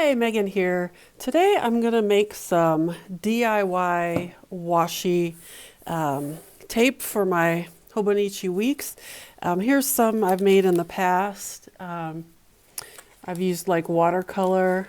Hi, Megan here. Today I'm going to make some DIY washi tape for my Hobonichi Weeks. Here's some I've made in the past. I've used like watercolor.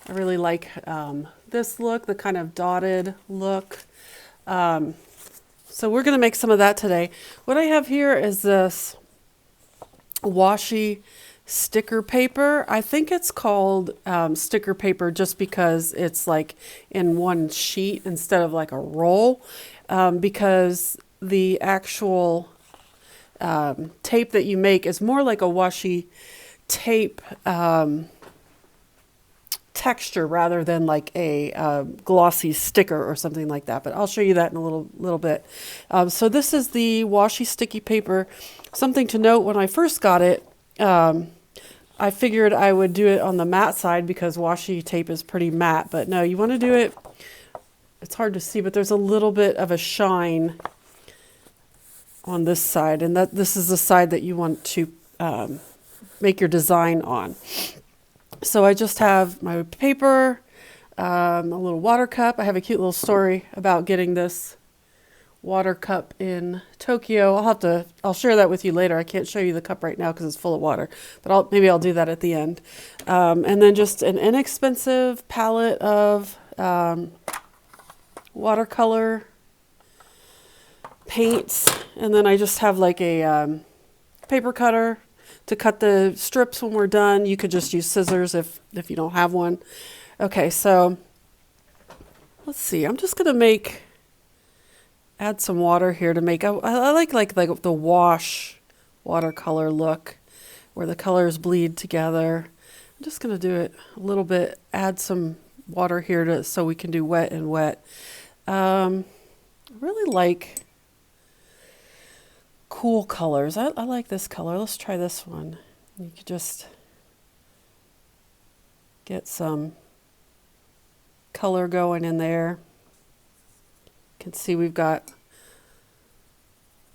I really like this look, the kind of dotted look. So we're going to make some of that today. What I have here is this washi sticker paper. I think it's called sticker paper just because it's like in one sheet instead of like a roll, because the actual tape that you make is more like a washi tape texture rather than like a glossy sticker or something like that. But I'll show you that in a little bit. So this is the washi sticky paper. Something to note, when I first got it, I figured I would do it on the matte side because washi tape is pretty matte, but no, you want to do it, it's hard to see, but there's a little bit of a shine on this side, and this is the side that you want to make your design on. So I just have my paper, a little water cup. I have a cute little story about getting this water cup in Tokyo. I'll share that with you later. I can't show you the cup right now because it's full of water, but maybe I'll do that at the end. And then just an inexpensive palette of watercolor paints. And then I just have like a paper cutter to cut the strips when we're done. You could just use scissors if you don't have one. Okay, so let's see. I'm just going to add some water here to make, I like the wash watercolor look where the colors bleed together. I'm just going to do it a little bit, add some water here so we can do wet and wet. I really like cool colors. I like this color. Let's try this one. You could just get some color going in there. You can see we've got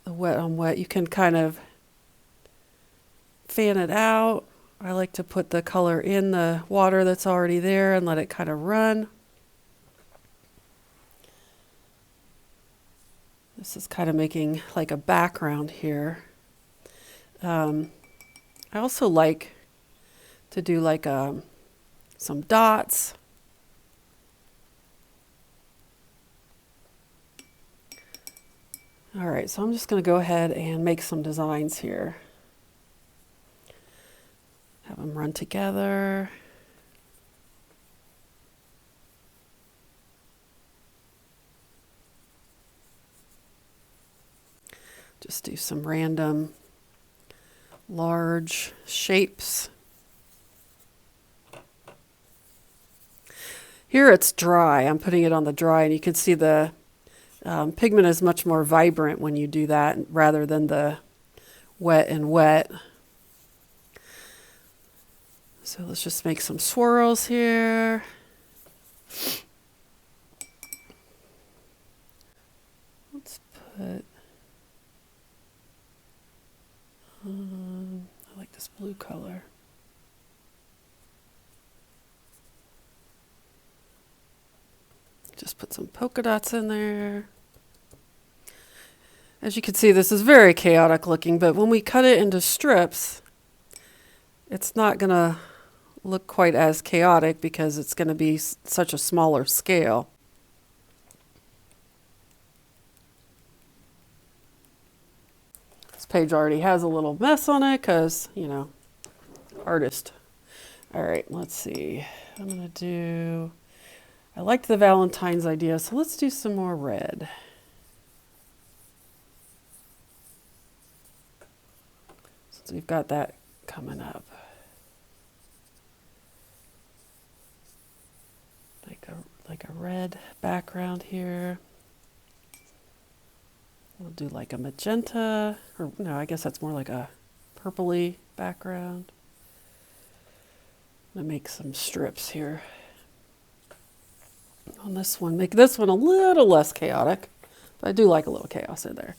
the wet on wet. You can kind of fan it out. I like to put the color in the water that's already there and let it kind of run. This is kind of making like a background here. I also like to do like some dots. All right, so I'm just going to go ahead and make some designs here. Have them run together. Just do some random large shapes. Here it's dry. I'm putting it on the dry, and you can see the pigment is much more vibrant when you do that rather than the wet and wet. So let's just make some swirls here. Let's put, I like this blue color. Just put some polka dots in there. As you can see, this is very chaotic looking, but when we cut it into strips, it's not going to look quite as chaotic because it's going to be such a smaller scale. This page already has a little mess on it because, you know, artist. All right, let's see. I'm going to do... I liked the Valentine's idea, so let's do some more red. Since we've got that coming up. Like a red background here. We'll do like a magenta, or no, I guess that's more like a purpley background. I'm gonna make some strips here. On this one, make this one a little less chaotic, but I do like a little chaos in there.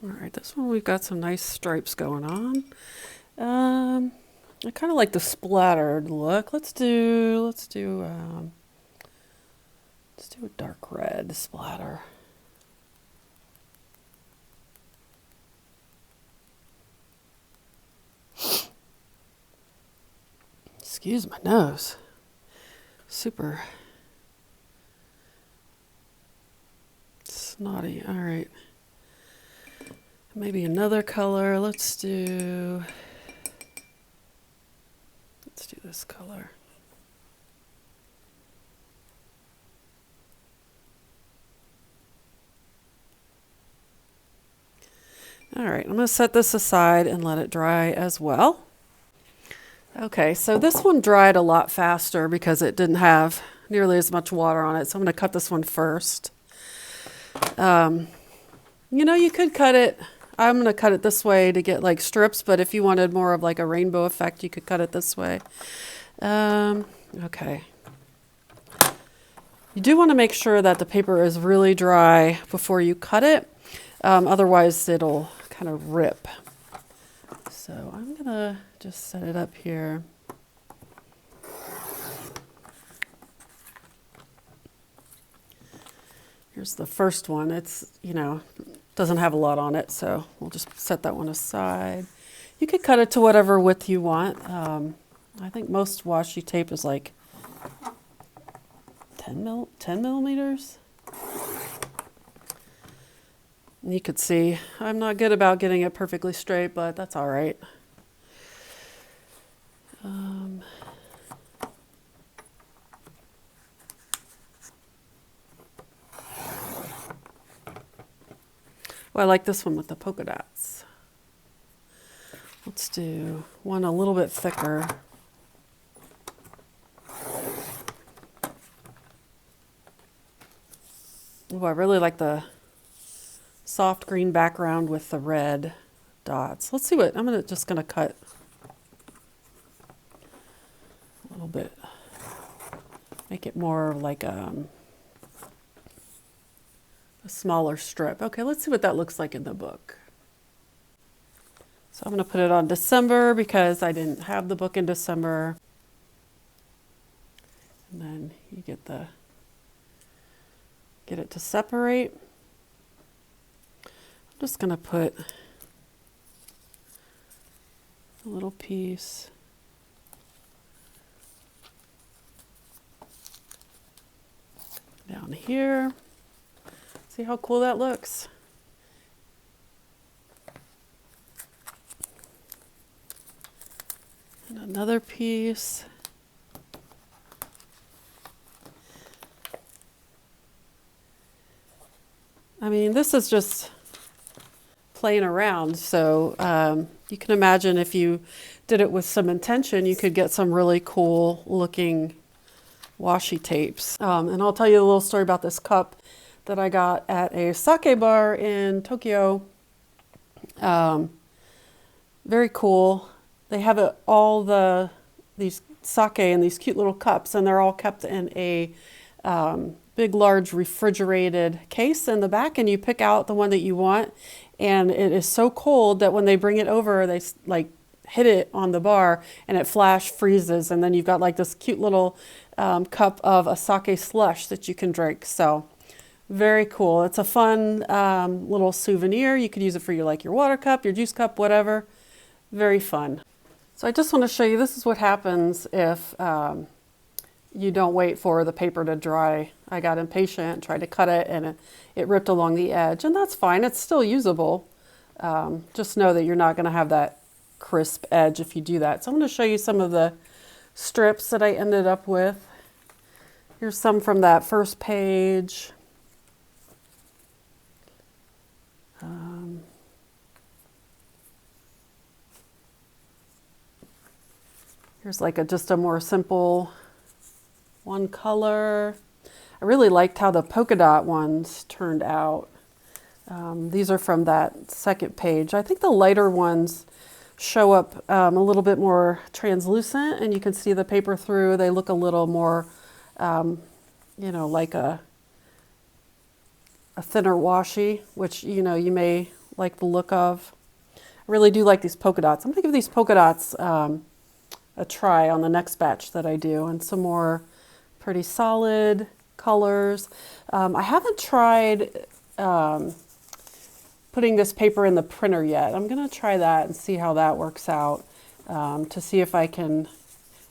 All right, This one we've got some nice stripes going on. I kind of like the splattered look. Let's do a dark red splatter. Excuse my nose. Super snotty. All right. Maybe another color. Let's do this color. All right, I'm going to set this aside and let it dry as well. Okay, so this one dried a lot faster because it didn't have nearly as much water on it. So I'm going to cut this one first. You could cut it. I'm going to cut it this way to get like strips, but if you wanted more of like a rainbow effect, you could cut it this way. Okay. You do want to make sure that the paper is really dry before you cut it. Otherwise, it'll kind of rip. So I'm going to just set it up here. Here's the first one. It's, doesn't have a lot on it, so we'll just set that one aside. You could cut it to whatever width you want. I think most washi tape is like 10 millimeters. And you could see I'm not good about getting it perfectly straight, but that's all right. Well, I like this one with the polka dots. Let's do one a little bit thicker. Oh, I really like the soft green background with the red dots. Let's see what, just gonna cut a little bit, make it more like a smaller strip. Okay, let's see what that looks like in the book. So I'm gonna put it on December because I didn't have the book in December. And then you get it to separate. I'm just gonna put a little piece down here. See how cool that looks? And another piece. I mean, this is just playing around, so you can imagine if you did it with some intention, you could get some really cool looking washi tapes. And I'll tell you a little story about this cup that I got at a sake bar in Tokyo. Very cool. They have these sake in these cute little cups, and they're all kept in a big, large refrigerated case in the back, and you pick out the one that you want. And it is so cold that when they bring it over, they like hit it on the bar and it flash freezes. And then you've got like this cute little cup of a sake slush that you can drink. So very cool. It's a fun little souvenir. You could use it for your water cup, your juice cup, whatever. Very fun. So I just want to show you, this is what happens if you don't wait for the paper to dry. I got impatient, tried to cut it, and it ripped along the edge, and that's fine. It's still usable. Just know that you're not going to have that crisp edge if you do that. So I'm going to show you some of the strips that I ended up with. Here's some from that first page. Here's like just a more simple one color. I really liked how the polka dot ones turned out. These are from that second page. I think the lighter ones show up a little bit more translucent, and you can see the paper through. They look a little more, like a thinner washi, which you may like the look of. I really do like these polka dots. I'm going to give these polka dots a try on the next batch that I do, and some more pretty solid colors. I haven't tried putting this paper in the printer yet. I'm going to try that and see how that works out, to see if I can,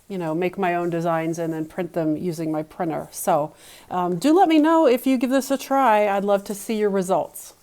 you know, make my own designs and then print them using my printer. So do let me know if you give this a try. I'd love to see your results.